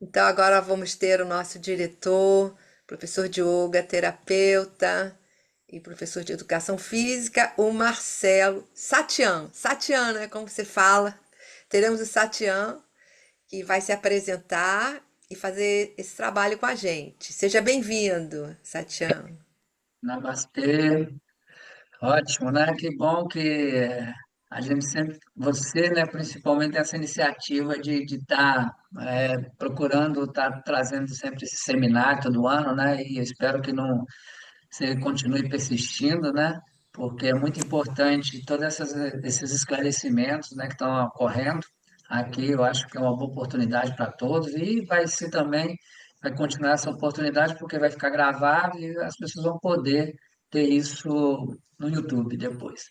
Então, agora vamos ter o nosso diretor, professor de yoga, terapeuta e professor de educação física, o Marcelo Satyan. Satyan, né? Como você fala. Teremos o Satyan, que vai se apresentar e fazer esse trabalho com a gente. Seja bem-vindo, Satyan. Namastê, ótimo, né? Que bom que a gente sempre, você, né, principalmente essa iniciativa de estar procurando estar trazendo sempre esse seminário todo ano, né? E eu espero que não você continue persistindo, né? Porque é muito importante todos esses esclarecimentos, né, que estão ocorrendo aqui. Eu acho que é uma boa oportunidade para todos e vai ser também, vai continuar essa oportunidade porque vai ficar gravado e as pessoas vão poder ter isso no YouTube depois.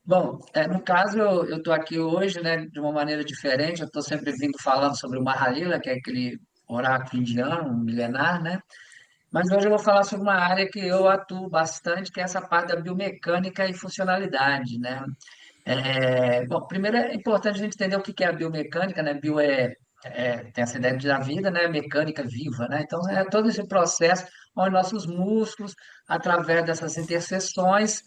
Bom, no caso, eu estou aqui hoje, né, de uma maneira diferente. Eu estou sempre vindo falando sobre o Mahalila, que é aquele oráculo indiano, milenar, né? Mas hoje eu vou falar sobre uma área que eu atuo bastante, que é essa parte da biomecânica e funcionalidade, né? Bom, primeiro é importante a gente entender o que que é a biomecânica, né? Bio tem essa ideia da vida, né? Mecânica viva, né? Então, é todo esse processo onde nossos músculos, através dessas interseções,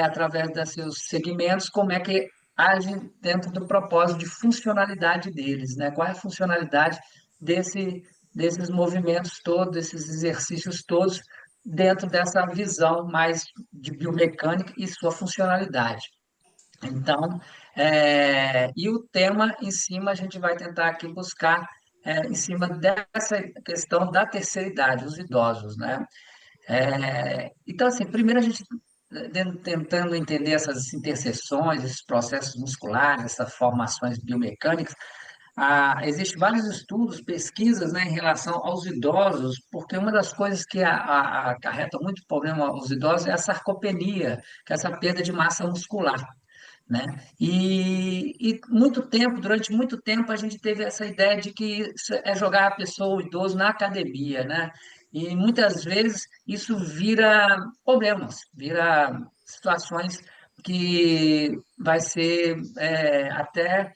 através desses segmentos, como é que agem dentro do propósito de funcionalidade deles, né? Qual é a funcionalidade desse, desses movimentos todos, desses exercícios todos, dentro dessa visão mais de biomecânica e sua funcionalidade. Então, e o tema em cima a gente vai tentar aqui buscar em cima dessa questão da terceira idade, os idosos, né? Então, assim, primeiro a gente tentando entender essas interseções, esses processos musculares, essas formações biomecânicas. Existem vários estudos, pesquisas, né, em relação aos idosos, porque uma das coisas que acarreta muito problema aos idosos é a sarcopenia, que é essa perda de massa muscular, né? E muito tempo, durante muito tempo, a gente teve essa ideia de que isso é jogar a pessoa, o idoso, na academia, né? E muitas vezes isso vira problemas, vira situações que vai ser até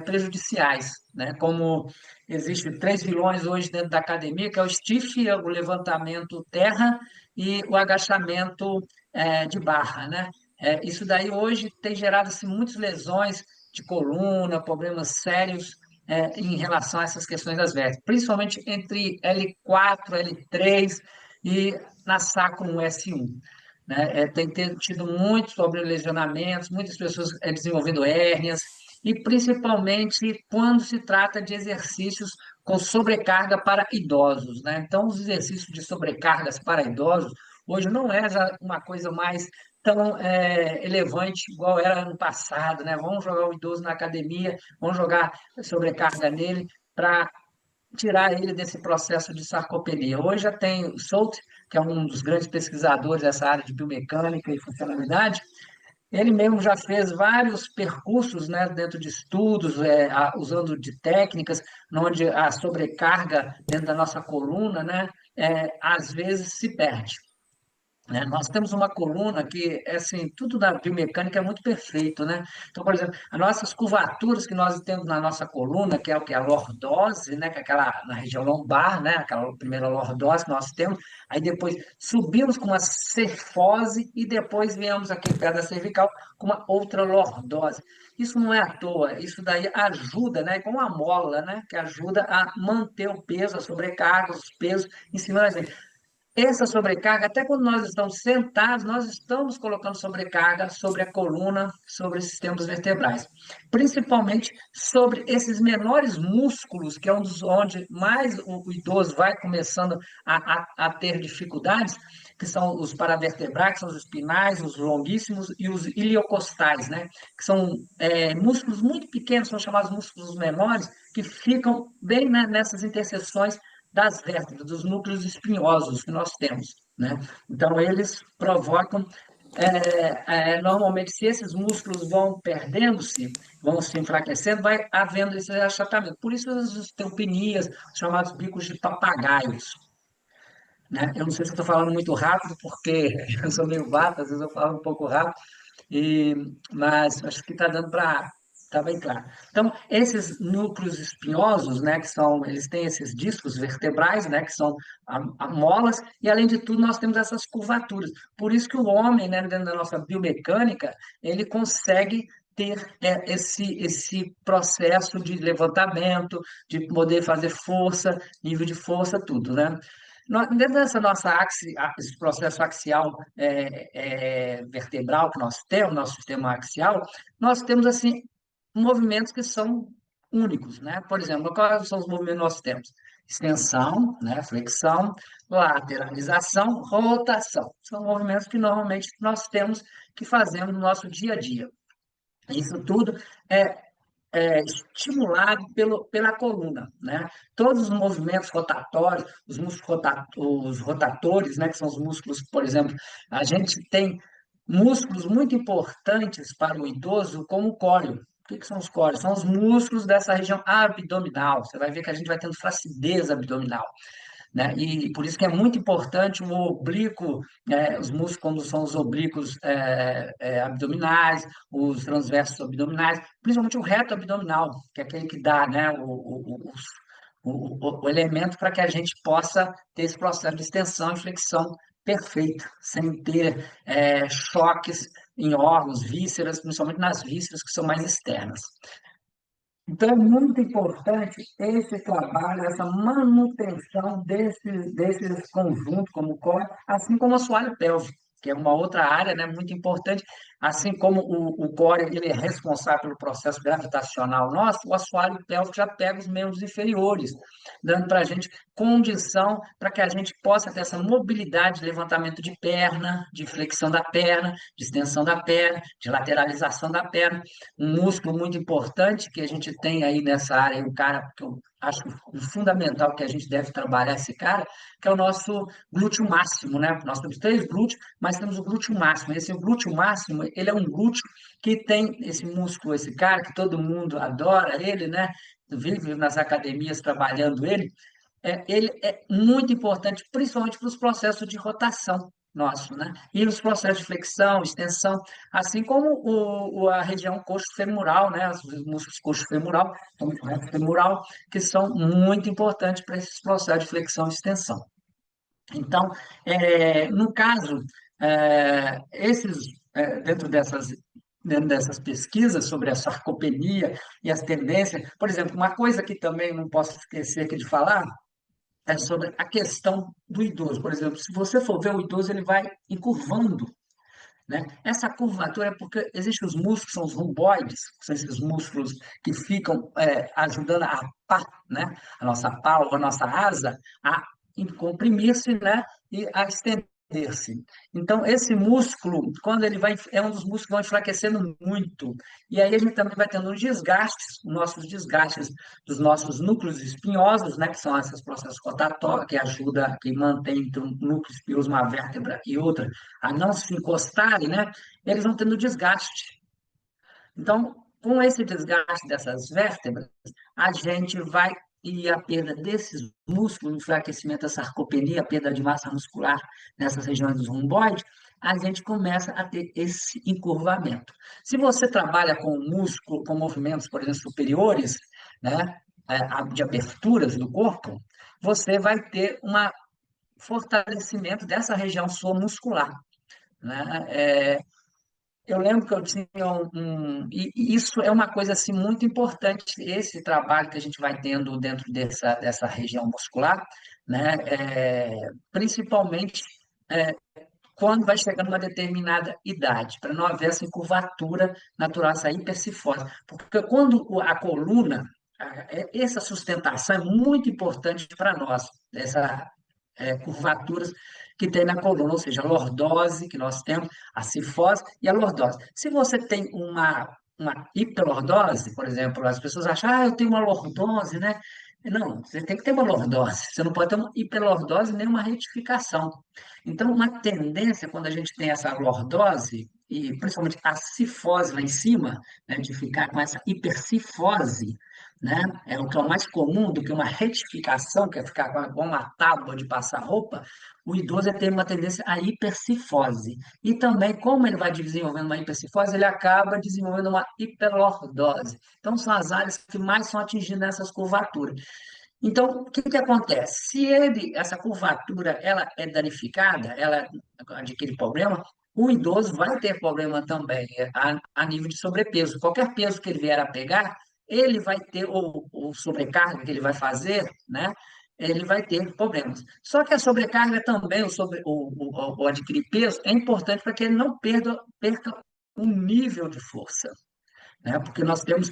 prejudiciais, né? Como existem três vilões hoje dentro da academia, que é o stiff, o levantamento terra e o agachamento de barra, né? Isso daí hoje tem gerado assim, muitas lesões de coluna, problemas sérios em relação a essas questões das vértebras, principalmente entre L4, L3 e na sacro S1. Né? Tido muitos sobrelesionamentos, muitas pessoas desenvolvendo hérnias, e principalmente quando se trata de exercícios com sobrecarga para idosos. Né? Então, os exercícios de sobrecargas para idosos hoje não é já uma coisa mais tão elevante igual era no passado, né? Vamos jogar o idoso na academia, vamos jogar sobrecarga nele para tirar ele desse processo de sarcopenia. Hoje já tem o Solt, que é um dos grandes pesquisadores dessa área de biomecânica e funcionalidade. Ele mesmo já fez vários percursos, né, dentro de estudos, usando de técnicas, onde a sobrecarga dentro da nossa coluna, né, às vezes se perde. Né? Nós temos uma coluna que, assim, tudo da biomecânica é muito perfeito, né? Então, por exemplo, as nossas curvaturas que nós temos na nossa coluna, que é o que? A lordose, né? Que é aquela na região lombar, né? Aquela primeira lordose que nós temos, aí depois subimos com uma cefose e depois viemos aqui perto da cervical com uma outra lordose. Isso não é à toa, isso daí ajuda, né? Com a mola, né? Que ajuda a manter o peso, a sobrecarga, os pesos em cima da gente. Essa sobrecarga, até quando nós estamos sentados, nós estamos colocando sobrecarga sobre a coluna, sobre os sistemas vertebrais, principalmente sobre esses menores músculos, que é um dos onde mais o idoso vai começando a ter dificuldades, que são os paravertebrais, que são os espinais, os longuíssimos e os iliocostais, né? Que são músculos muito pequenos, são chamados músculos menores, que ficam bem, né, nessas interseções das vértebras, dos núcleos espinhosos que nós temos, né? Então, eles provocam, normalmente, se esses músculos vão perdendo-se, vão se enfraquecendo, vai havendo esse achatamento. Por isso, as osteopenias, os chamados bicos de papagaios, né? Eu não sei se eu estou falando muito rápido, porque eu sou meio vato, às vezes eu falo um pouco rápido, mas acho que está dando para Tá bem claro. Então, esses núcleos espinhosos, né, que são, eles têm esses discos vertebrais, né, que são molas, e além de tudo, nós temos essas curvaturas. Por isso que o homem, né, dentro da nossa biomecânica, ele consegue ter esse processo de levantamento, de poder fazer força, nível de força, tudo, né? Dentro dessa nossa esse processo axial vertebral que nós temos, nosso sistema axial, nós temos assim movimentos que são únicos, né? Por exemplo, quais são os movimentos que nós temos? Extensão, né? Flexão, lateralização, rotação. São movimentos que normalmente nós temos que fazer no nosso dia a dia. Isso tudo é, é estimulado pela coluna, né? Todos os movimentos rotatórios, os músculos os rotatores, né? Que são os músculos, por exemplo, a gente tem músculos muito importantes para o idoso, como o cóleo. O que são os cólios? São os músculos dessa região abdominal. Você vai ver que a gente vai tendo flacidez abdominal, né? E por isso que é muito importante o oblíquo, os músculos, quando são os oblíquos abdominais, os transversos abdominais, principalmente o reto abdominal, que é aquele que dá, né, o elemento para que a gente possa ter esse processo de extensão e flexão perfeito, sem ter choques em órgãos, vísceras, principalmente nas vísceras que são mais externas. Então, é muito importante esse trabalho, essa manutenção desses conjuntos, como o core, assim como o assoalho pélvico, que é uma outra área, né, muito importante. Assim como o core ele é responsável pelo processo gravitacional nosso, o assoalho pélvico já pega os membros inferiores, dando para a gente condição para que a gente possa ter essa mobilidade de levantamento de perna, de flexão da perna, de extensão da perna, de lateralização da perna. Um músculo muito importante que a gente tem aí nessa área, um cara que eu acho fundamental que a gente deve trabalhar esse cara, que é o nosso glúteo máximo, né? Nós temos três glúteos, mas temos o glúteo máximo. Esse glúteo máximo, ele é um glúteo que tem esse músculo, esse cara que todo mundo adora ele, né? Vive nas academias trabalhando ele. Ele é muito importante, principalmente para os processos de rotação nosso, né? E os processos de flexão, extensão, assim como a região coxo-femoral, né? Os músculos coxo-femoral, femoral, que são muito importantes para esses processos de flexão e extensão. Então, no caso, dentro dessas pesquisas sobre a sarcopenia e as tendências, por exemplo, uma coisa que também não posso esquecer aqui de falar é sobre a questão do idoso. Por exemplo, se você for ver o idoso, ele vai encurvando, né? Essa curvatura é porque existem os músculos, são os romboides, que são esses músculos que ficam ajudando a pá, né? A nossa pá ou a nossa asa a comprimir-se, né? E a estender-se. Então, esse músculo, quando ele vai, é um dos músculos que vão enfraquecendo muito. E aí a gente também vai tendo um desgastes, nossos desgastes dos nossos núcleos espinhosos, né? Que são esses processos rotatórios que ajudam, que mantém entre um núcleo espinhoso, uma vértebra e outra, a não se encostarem, né? Eles vão tendo desgaste. Então, com esse desgaste dessas vértebras, a gente vai e a perda desses músculos, o enfraquecimento da sarcopenia, a perda de massa muscular nessas regiões dos romboides, a gente começa a ter esse encurvamento. Se você trabalha com músculo, com movimentos, por exemplo, superiores, né, de aberturas do corpo, você vai ter um fortalecimento dessa região sua muscular, né? Eu lembro que eu tinha e isso é uma coisa assim muito importante, esse trabalho que a gente vai tendo dentro dessa região muscular, né? Principalmente quando vai chegando uma determinada idade, para não haver essa curvatura natural, essa hipercifose. Porque quando a coluna, essa sustentação é muito importante para nós, essa curvaturas que tem na coluna, ou seja, a lordose que nós temos, a cifose e a lordose. Se você tem uma hiperlordose, por exemplo, as pessoas acham, eu tenho uma lordose, né? Não, você tem que ter uma lordose, você não pode ter uma hiperlordose nem uma retificação. Então, uma tendência, quando a gente tem essa lordose, e principalmente a cifose lá em cima, né, de ficar com essa hipercifose, né? É o que é o mais comum do que uma retificação, que é ficar com uma tábua de passar roupa, o idoso tem uma tendência à hipercifose. E também, como ele vai desenvolvendo uma hipercifose, ele acaba desenvolvendo uma hiperlordose. Então, são as áreas que mais são atingidas nessas curvaturas. Então, o que que acontece? Se essa curvatura, ela é danificada, ela adquire problema, o idoso vai ter problema também a nível de sobrepeso. Qualquer peso que ele vier a pegar, ele vai ter, ou sobrecarga que ele vai fazer, né? Ele vai ter problemas. Só que a sobrecarga também, o adquirir peso, é importante para que ele não perca o nível de força, né? Porque nós temos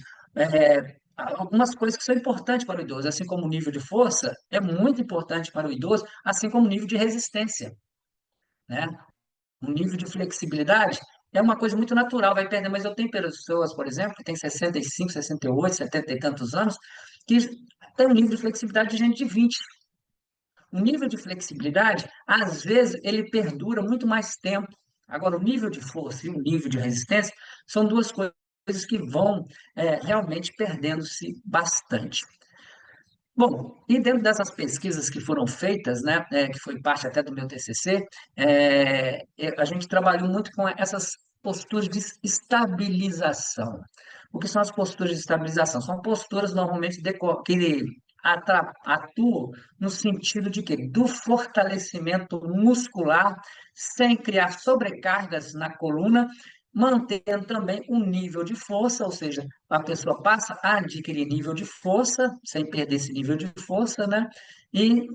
algumas coisas que são importantes para o idoso, assim como o nível de força é muito importante para o idoso, assim como o nível de resistência, né? O nível de flexibilidade é uma coisa muito natural, vai perder, mas eu tenho pessoas, por exemplo, que têm 65, 68, 70 e tantos anos, que têm um nível de flexibilidade de gente de 20. O nível de flexibilidade, às vezes, ele perdura muito mais tempo. Agora, o nível de força e o nível de resistência são duas coisas que vão realmente perdendo-se bastante. Bom, e dentro dessas pesquisas que foram feitas, né, que foi parte até do meu TCC, a gente trabalhou muito com essas posturas de estabilização. O que são as posturas de estabilização? São posturas normalmente que atuam no sentido de quê? Do fortalecimento muscular, sem criar sobrecargas na coluna, mantendo também um nível de força, ou seja, a pessoa passa a adquirir nível de força, sem perder esse nível de força, né? E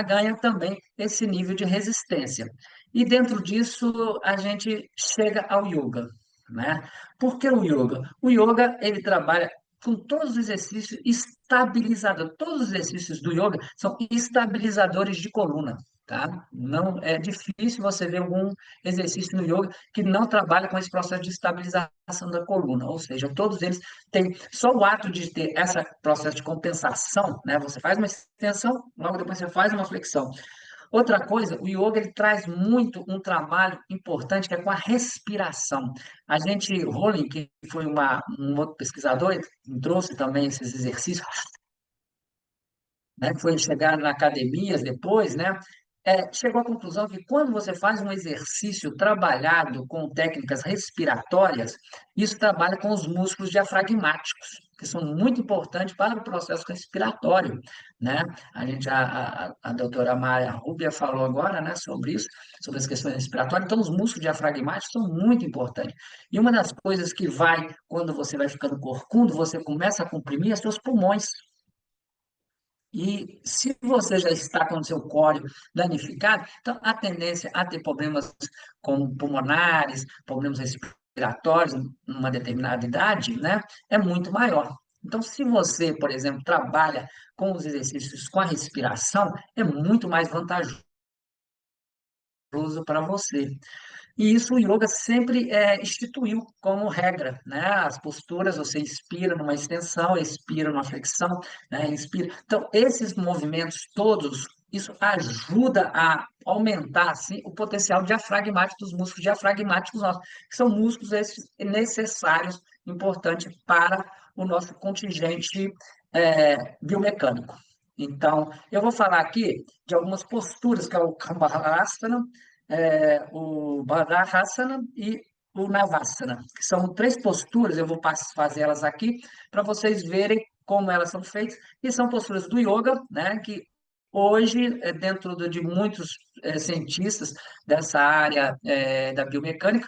ganha também esse nível de resistência. E dentro disso, a gente chega ao yoga, né? Por que o yoga? O yoga, ele trabalha com todos os exercícios estabilizadores. Todos os exercícios do yoga são estabilizadores de coluna, tá? Não é difícil você ver algum exercício no yoga que não trabalha com esse processo de estabilização da coluna, ou seja, todos eles têm só o ato de ter esse processo de compensação, né? Você faz uma extensão, logo depois você faz uma flexão. Outra coisa, o yoga ele traz muito um trabalho importante que é com a respiração. A gente, Rowling, que foi um outro pesquisador, ele trouxe também esses exercícios, né, que foi chegar na academias depois, né, chegou à conclusão que quando você faz um exercício trabalhado com técnicas respiratórias, isso trabalha com os músculos diafragmáticos, que são muito importantes para o processo respiratório, né? A doutora Maria Rubia falou agora, né, sobre isso, sobre as questões respiratórias. Então, os músculos diafragmáticos são muito importantes. E uma das coisas que vai, quando você vai ficando corcundo, você começa a comprimir os seus pulmões. E se você já está com o seu córeo danificado, então a tendência a ter problemas como pulmonares, problemas respiratórios numa determinada idade, né, é muito maior. Então, se você, por exemplo, trabalha com os exercícios com a respiração, é muito mais vantajoso para você. E isso o yoga sempre instituiu como regra, né? As posturas, você inspira numa extensão, expira numa flexão, né? Inspira. Então, esses movimentos todos, isso ajuda a aumentar, assim, o potencial diafragmático dos músculos diafragmáticos nossos, que são músculos esses necessários, importantes para o nosso contingente biomecânico. Então, eu vou falar aqui de algumas posturas, que é o Kamalasana, o Badahasana e o Navasana, que são três posturas, eu vou fazer elas aqui para vocês verem como elas são feitas, e são posturas do yoga, né, que hoje, dentro de muitos cientistas dessa área da biomecânica,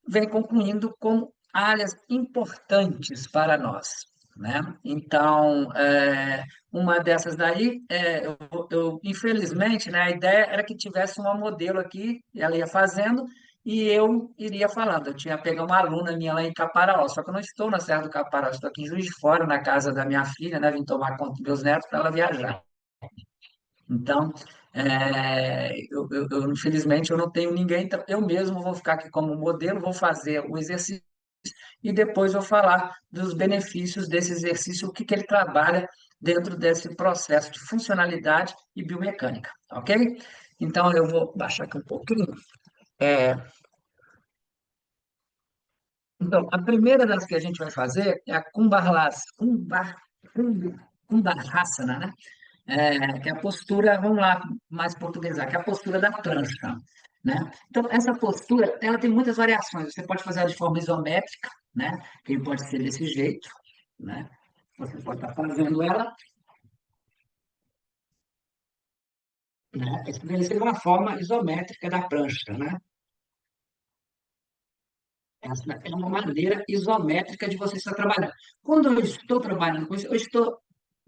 vem concluindo como áreas importantes para nós, né? Então, uma dessas daí, infelizmente, né, a ideia era que tivesse uma modelo aqui, ela ia fazendo, e eu iria falando. Eu tinha pegado uma aluna minha lá em Caparaó, só que eu não estou na Serra do Caparaó, estou aqui em Juiz de Fora, na casa da minha filha, né? Vim tomar conta dos meus netos para ela viajar. Então, infelizmente, eu não tenho ninguém, então eu mesmo vou ficar aqui como modelo, vou fazer o exercício e depois vou falar dos benefícios desse exercício, o que que ele trabalha dentro desse processo de funcionalidade e biomecânica, ok? Então, eu vou baixar aqui um pouquinho. É, então, a primeira das que a gente vai fazer é a Kumbhalas, Kumbha. Kundalhasana, né? Que é a postura, vamos lá, mais portuguesar, que é a postura da prancha, né? Então, essa postura, ela tem muitas variações. Você pode fazer ela de forma isométrica, né? Que pode ser desse jeito, né? Você pode estar fazendo ela, né? Essa é uma forma isométrica da prancha, né? Essa é uma maneira isométrica de você estar trabalhando. Quando eu estou trabalhando com isso, eu estou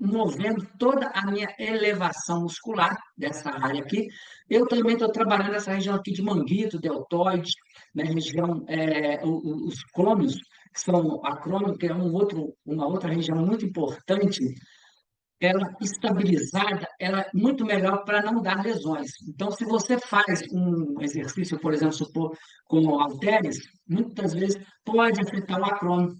movendo toda a minha elevação muscular dessa área aqui. Eu também estou trabalhando essa região aqui de manguito, deltoide, né, região, os crônios, que são a crônio, que é uma outra região muito importante, ela estabilizada, ela é muito melhor para não dar lesões. Então, se você faz um exercício, por exemplo, supor, com halteres, muitas vezes pode afetar o acrônio.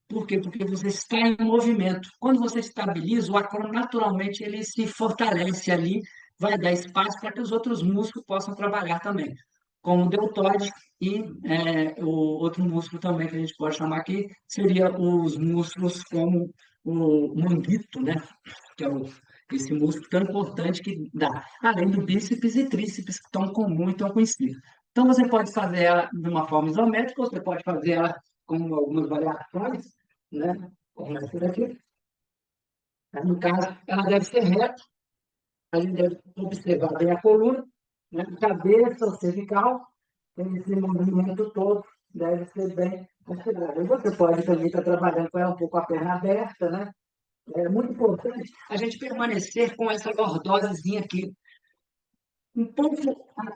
Por quê? Porque você está em movimento. Quando você estabiliza, o acrônio naturalmente ele se fortalece ali, vai dar espaço para que os outros músculos possam trabalhar também, como o deltoide e o outro músculo também que a gente pode chamar aqui seria os músculos como o manguito, né? Que é esse músculo tão importante que dá, além do bíceps e tríceps, que tão comum e tão conhecido. Então, você pode fazer ela de uma forma isométrica, ou você pode fazer ela com algumas variações, né? Como essa daqui. No caso, ela deve ser reta, a gente deve observar bem a coluna, né? Cabeça, cervical, esse movimento todo deve ser bem considerado. E você pode também estar trabalhando com ela um pouco a perna aberta, né? É muito importante a gente permanecer com essa lordosezinha aqui, um pouco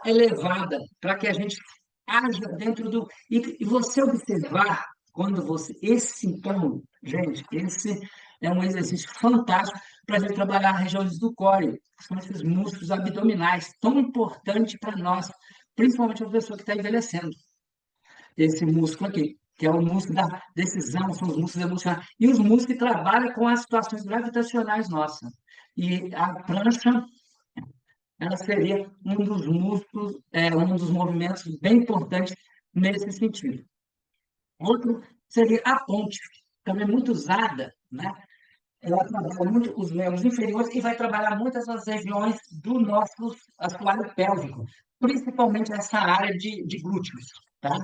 elevada, para que a gente haja dentro do. E você observar, quando você. Esse, então, gente, esse é um exercício fantástico para a gente trabalhar regiões do core, que são esses músculos abdominais, tão importante para nós, principalmente a pessoa que está envelhecendo. Esse músculo aqui, que é o músculo da decisão, são os músculos emocionais. E os músculos que trabalham com as situações gravitacionais nossas. E a prancha ela seria um dos músculos, um dos movimentos bem importantes nesse sentido. Outro seria a ponte, também muito usada, né? Ela trabalha muito os membros inferiores e vai trabalhar muitas as regiões do nosso assoalho pélvico, principalmente essa área de glúteos, tá?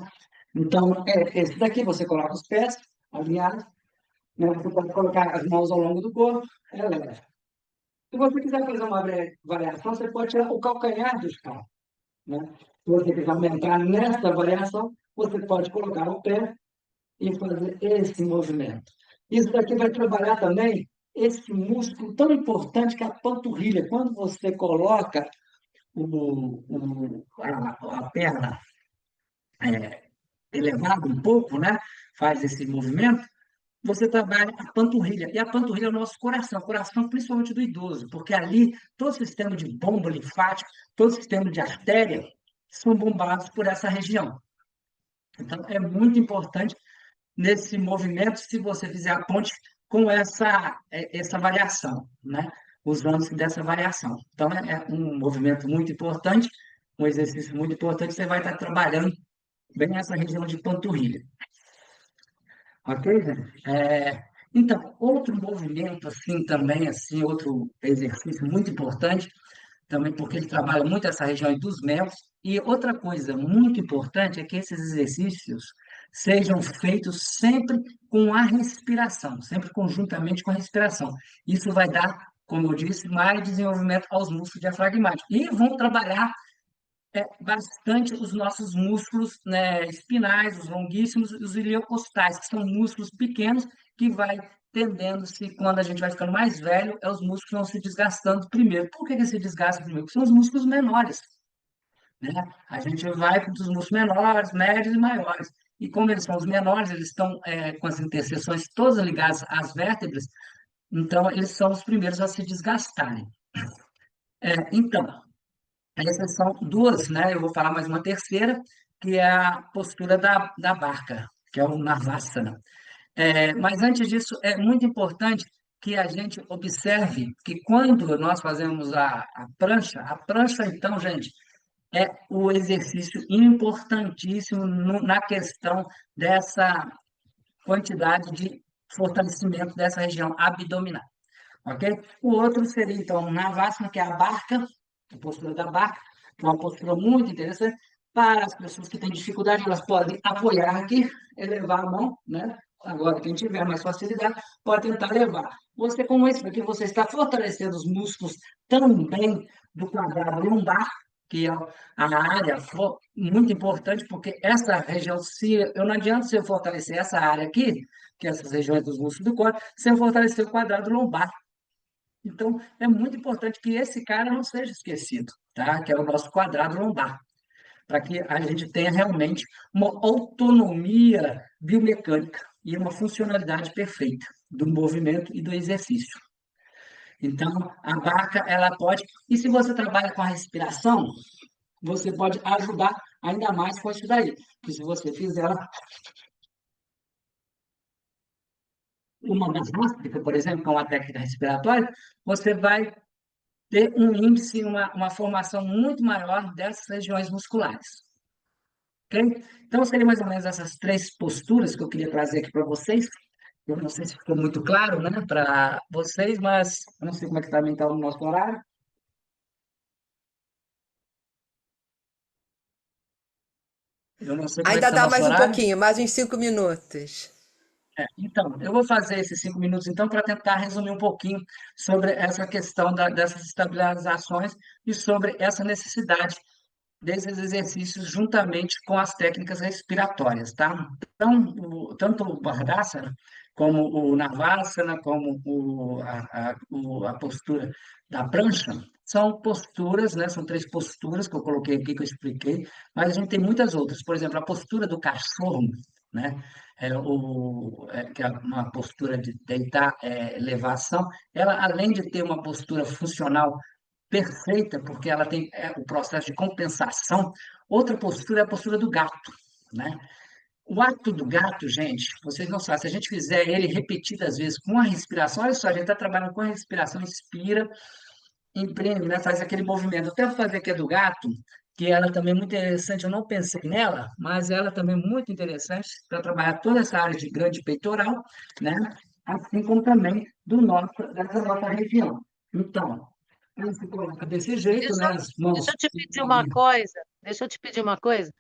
Então, esse daqui você coloca os pés alinhados, né? Você pode colocar as mãos ao longo do corpo, leve. Se você quiser fazer uma variação, você pode tirar o calcanhar do chão, né? Se você quiser aumentar nessa variação, você pode colocar o pé e fazer esse movimento. Isso daqui vai trabalhar também esse músculo tão importante que é a panturrilha. Quando você coloca a perna elevada um pouco, né? Faz esse movimento, você trabalha a panturrilha. E a panturrilha é o nosso coração principalmente do idoso, porque ali todo o sistema de bomba linfática, todo o sistema de artéria são bombados por essa região. Então, é muito importante nesse movimento se você fizer a ponte com essa variação, né? Usando-se dessa variação. Então, é um movimento muito importante, um exercício muito importante, você vai estar trabalhando bem nessa região de panturrilha. Ok, gente? Então, outro movimento, assim, também, assim, outro exercício muito importante, também porque ele trabalha muito essa região dos membros. E outra coisa muito importante é que esses exercícios sejam feitos sempre com a respiração, sempre conjuntamente com a respiração. Isso vai dar, como eu disse, mais desenvolvimento aos músculos diafragmáticos. E vão trabalhar bastante os nossos músculos, né, espinais, os longuíssimos e os iliocostais, que são músculos pequenos que vai tendendo-se, quando a gente vai ficando mais velho, os músculos vão se desgastando primeiro. Por que que se desgastam primeiro? Porque são os músculos menores, né? A gente vai dos músculos menores, médios e maiores. E como eles são os menores, eles estão com as interseções todas ligadas às vértebras, então eles são os primeiros a se desgastarem. Então, essas são duas, né? Eu vou falar mais uma terceira, que é a postura da barca, que é o Navasana. Mas antes disso, é muito importante que a gente observe que quando nós fazemos a prancha, então, gente, é o exercício importantíssimo na questão dessa quantidade de fortalecimento dessa região abdominal, ok? O outro seria, então, Navasana, que é a barca, a postura da barca, que é uma postura muito interessante. Para as pessoas que têm dificuldade, elas podem apoiar aqui, elevar a mão, né? Agora, quem tiver mais facilidade, pode tentar levar. Você, com isso aqui, você está fortalecendo os músculos também do quadrado lombar, que é a área muito importante, porque essa região, se eu não adianta se eu fortalecer essa área aqui, que é essas regiões dos músculos do corpo, se eu fortalecer o quadrado lombar. Então, é muito importante que esse cara não seja esquecido, tá? Que é o nosso quadrado lombar, para que a gente tenha realmente uma autonomia biomecânica e uma funcionalidade perfeita do movimento e do exercício. Então, a barca, ela pode, e se você trabalha com a respiração, você pode ajudar ainda mais com isso daí. Porque se você fizer uma gástrica, por exemplo, com uma técnica respiratória, você vai ter um índice, uma formação muito maior dessas regiões musculares. Ok? Então, seria mais ou menos essas três posturas que eu queria trazer aqui para vocês. Eu não sei se ficou muito claro, né, para vocês, mas eu não sei como é que está mental no nosso horário. Eu não sei como é que Ainda está o dá nosso mais um horário. pouquinho, mais uns 5 minutos. Então, eu vou fazer esses 5 minutos, então, para tentar resumir um pouquinho sobre essa questão dessas estabilizações e sobre essa necessidade desses exercícios juntamente com as técnicas respiratórias, tá? Então, tanto o Vardasana, como o Navasana, como a postura da prancha, são posturas, né? São três posturas que eu coloquei aqui, que eu expliquei, mas a gente tem muitas outras. Por exemplo, a postura do cachorro, né? Que é uma postura de deitar, elevação, ela, além de ter uma postura funcional perfeita, porque ela tem o processo de compensação. Outra postura é a postura do gato, né? O ato do gato, gente, vocês não sabem, se a gente fizer ele repetidas vezes com a respiração, olha só, a gente está trabalhando com a respiração, inspira, imprime, né? Faz aquele movimento. Até vou fazer aqui a do gato, que ela também é muito interessante, eu não pensei nela, mas ela também é muito interessante para trabalhar toda essa área de grande peitoral, né? Assim como também dessa nossa região. Então, ela se coloca desse jeito, Deixa, né? eu- As mãos. deixa eu te pedir uma coisa. Deixa eu te pedir uma coisa.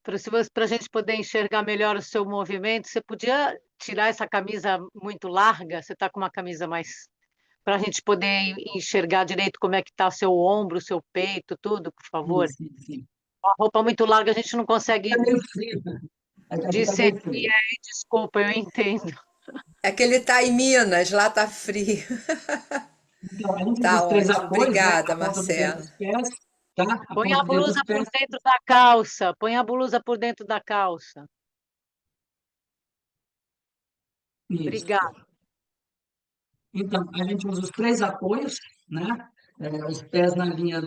Para a gente poder enxergar melhor o seu movimento, você podia tirar essa camisa muito larga? Você está com uma camisa mais. Para a gente poder enxergar direito como é que está o seu ombro, o seu peito, tudo, por Sim, favor. sim, sim. A roupa muito larga a gente não Tá consegue meio frio. Aqui tá discernir meio frio. aí, desculpa, eu entendo. É que ele tá em Minas, lá tá frio. Então, a gente usa Tá os três ótimo. apoios, né? A Obrigada, ponta do dedo Marcela. dos pés, tá? A Põe a ponta do dedo dos blusa por pés. dentro da calça. Põe a blusa por dentro da calça. Isso. Obrigada. Então, a gente usa os três apoios, né? Os pés na linha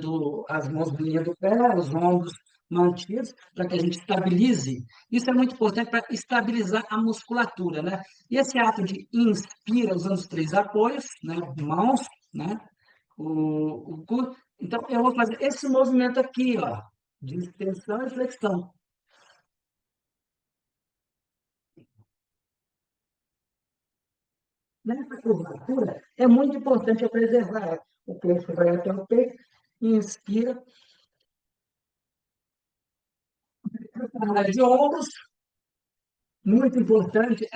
as mãos na linha do pé, os ombros mantidos, para que a gente estabilize. Isso é muito importante para estabilizar a musculatura, né? E esse ato de inspira usando os três apoios, né? Mãos, né? Então, eu vou fazer esse movimento aqui, ó, de extensão e flexão. Nessa curvatura, é muito importante eu preservar o queixo vai até o peito, inspira, de ombros, muito importante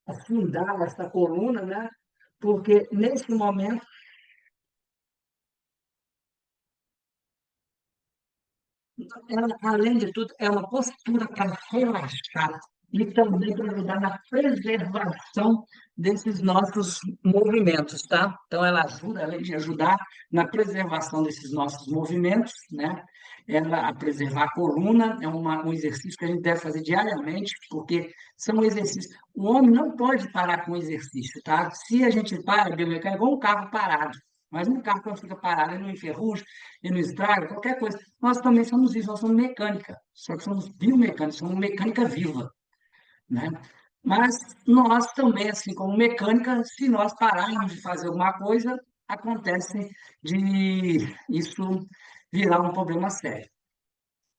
afundar essa coluna, né? Porque nesse momento, ela, além de tudo, é uma postura para relaxar e também para ajudar na preservação desses nossos movimentos, tá? Então, ela ajuda, além de ajudar na preservação desses nossos movimentos, né? Ela a preservar a coluna, é um exercício que a gente deve fazer diariamente, porque são exercícios. O homem não pode parar com o exercício, tá? Se a gente para, biomecânica, é igual um carro parado. Mas um carro, quando fica parado, ele não enferruja, ele não estraga, qualquer coisa. Nós também somos isso, nós somos mecânica, só que somos biomecânicos, somos mecânica viva, né? Mas nós também, assim como mecânica, se nós pararmos de fazer alguma coisa, acontece de isso virar um problema sério.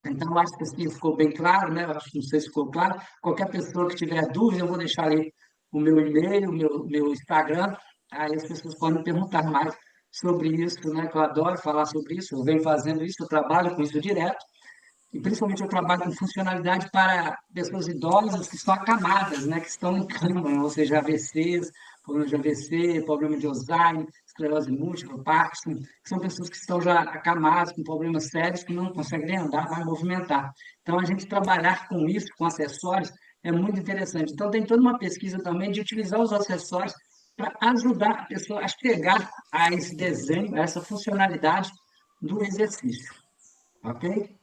Então, acho que assim ficou bem claro, né? Eu acho que não sei se ficou claro. Qualquer pessoa que tiver dúvida, eu vou deixar ali o meu e-mail, o meu Instagram, aí as pessoas podem perguntar mais sobre isso, né? Que eu adoro falar sobre isso, eu venho fazendo isso, eu trabalho com isso direto. E principalmente eu trabalho com funcionalidade para pessoas idosas que estão acamadas, né, que estão em cama, ou seja, AVCs, problema de AVC, problema de Alzheimer, esclerose múltipla, Parkinson, que são pessoas que estão já acamadas, com problemas sérios, que não conseguem nem andar, nem movimentar. Então, a gente trabalhar com isso, com acessórios, é muito interessante. Então, tem toda uma pesquisa também de utilizar os acessórios para ajudar a pessoa a chegar a esse desenho, a essa funcionalidade do exercício, ok?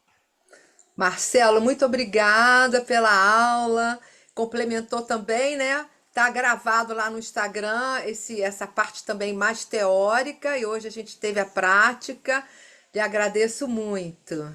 Marcelo, muito obrigada pela aula. Complementou também, né? Tá gravado lá no Instagram essa parte também mais teórica e hoje a gente teve a prática. Lhe agradeço muito.